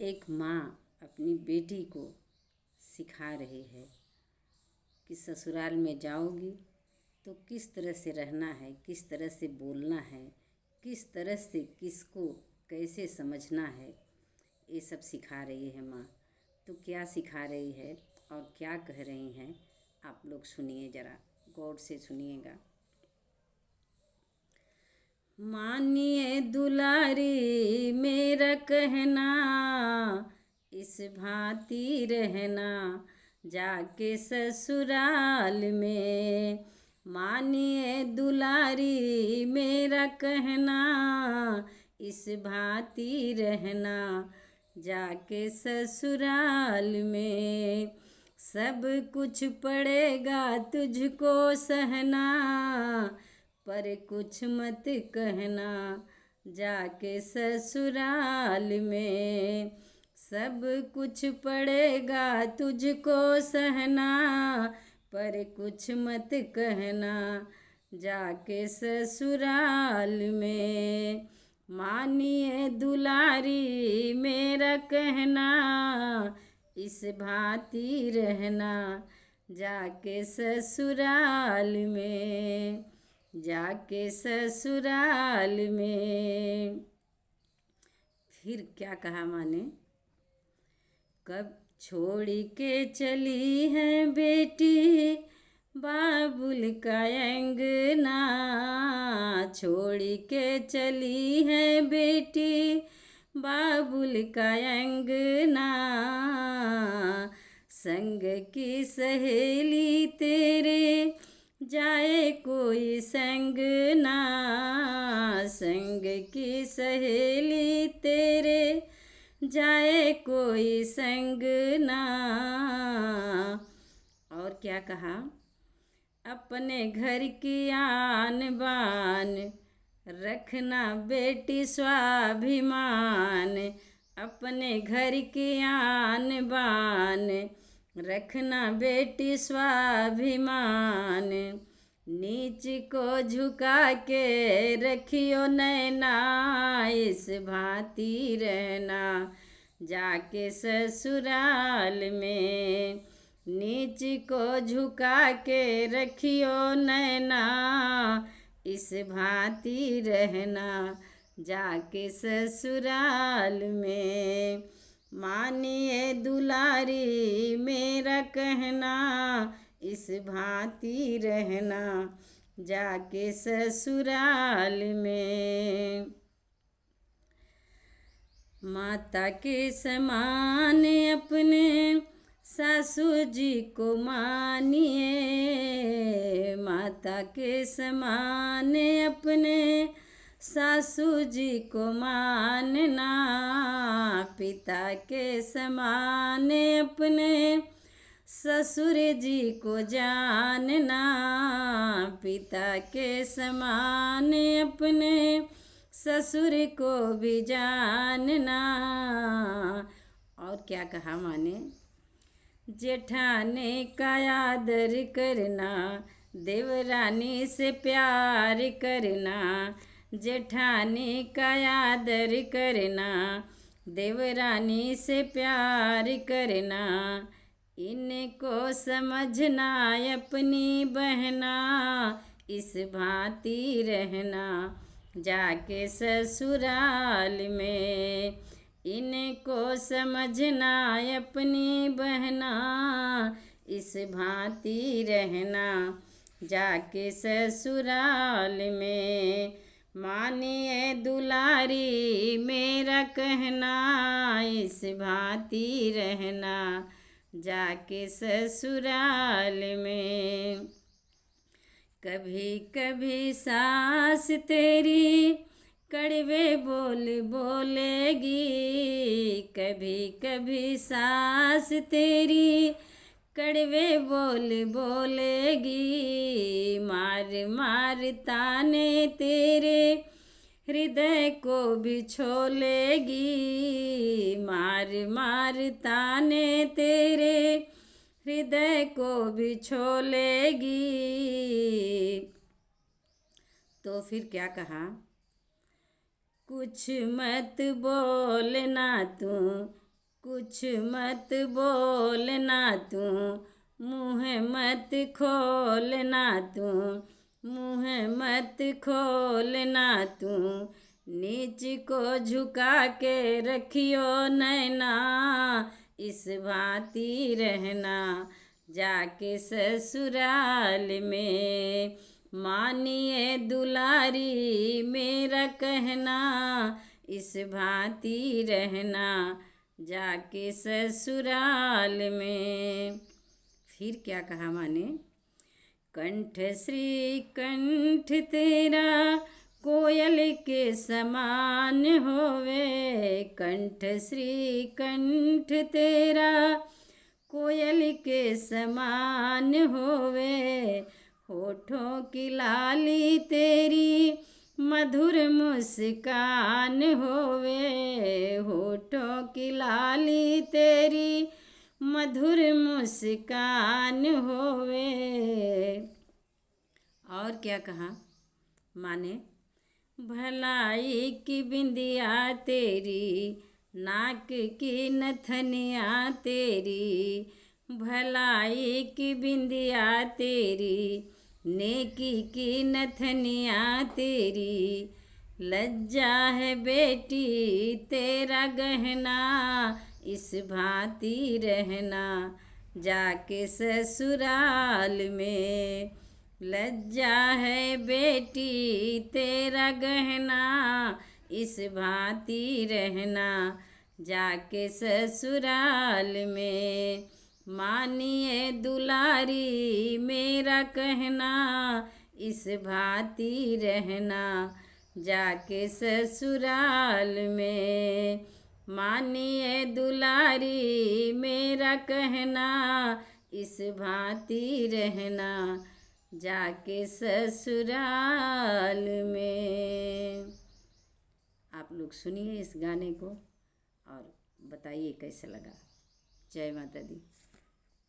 एक माँ अपनी बेटी को सिखा रही है कि ससुराल में जाओगी तो किस तरह से रहना है, किस तरह से बोलना है, किस तरह से किसको कैसे समझना है, ये सब सिखा रही है माँ। तो क्या सिखा रही है और क्या कह रही हैं आप लोग सुनिए, ज़रा गौर से सुनिएगा। मानिए दुलारी मेरा कहना, इस भांति रहना जाके ससुराल में। मानिए दुलारी मेरा कहना, इस भांति रहना जाके ससुराल में। सब कुछ पड़ेगा तुझको सहना, पर कुछ मत कहना जाके ससुराल में। सब कुछ पड़ेगा तुझको सहना, पर कुछ मत कहना जाके ससुराल में। मानिए दुलारी मेरा कहना, इस भांति रहना जाके ससुराल में, जाके ससुराल में। फिर क्या कहा माँ ने, कब छोड़ के चली है बेटी बाबुल का अंगना। छोड़ के चली है बेटी बाबुल का अंगना। संग की सहेली तेरे जाए कोई संग ना। संग की सहेली तेरे जाए कोई संग ना। और क्या कहा, अपने घर की आन बान रखना बेटी स्वाभिमान। अपने घर की आन बान रखना बेटी स्वाभिमान। नीच को झुका के रखियो नैना, इस भांति रहना जाके ससुराल में। नीच को झुका के रखियो नैना, इस भांति रहना जाके ससुराल में। मानिए दुलारी मेरा कहना, इस भांति रहना जाके ससुराल में। माता के समान अपने सासू जी को मानिए। माता के समान अपने सासू जी को मानना। पिता के समान अपने ससुर जी को जानना। पिता के समान अपने ससुर को भी जानना। और क्या कहा माने, जेठानी का आदर करना, देवरानी से प्यार करना। जेठानी का आदर करना, देवरानी से प्यार करना। इनको समझना अपनी बहना, इस भांति रहना जाके ससुराल में। इनको समझना अपनी बहना, इस भांति रहना जाके ससुराल में। मानिए दुलारी मेरा कहना, इस भांति रहना जाके ससुराल में। कभी कभी सास तेरी कड़वे बोल बोलेगी। कभी कभी सास तेरी कड़वे बोल बोलेगी। मार मार ताने तेरे हृदय को भी छोलेगी। मार मार ताने तेरे हृदय को भी छोलेगी। तो फिर क्या कहा, कुछ मत बोलना तू कुछ मत बोलना तू, मुँह मत खोलना तू, मुँह मत खोलना तू, नीच को झुका के रखियो नैना, इस भांति रहना जाके ससुराल में। मानिए दुलारी मेरा कहना, इस भांति रहना जाके ससुराल में। फिर क्या कहा माने, कंठ श्री कंठ तेरा कोयल के समान होवे, कंठ श्री कंठ तेरा कोयल के समान होवे, होठों की लाली तेरी मधुर मुस्कान होवे, होठों की लाली तेरी मधुर मुस्कान होवे। और क्या कहा माने, भलाई की बिंदिया तेरी, नाक की नथनिया तेरी, भलाई की बिंदिया तेरी, नेकी की नथनिया तेरी, लज्जा है बेटी तेरा गहना, इस भांति रहना जाके ससुराल में। लज्जा है बेटी तेरा गहना, इस भांति रहना जाके ससुराल में। मानिए दुलारी मेरा कहना, इस भांति रहना जाके ससुराल में। मानिए दुलारी मेरा कहना, इस भांति रहना जाके ससुराल में। आप लोग सुनिए इस गाने को और बताइए कैसा लगा। जय माता दी।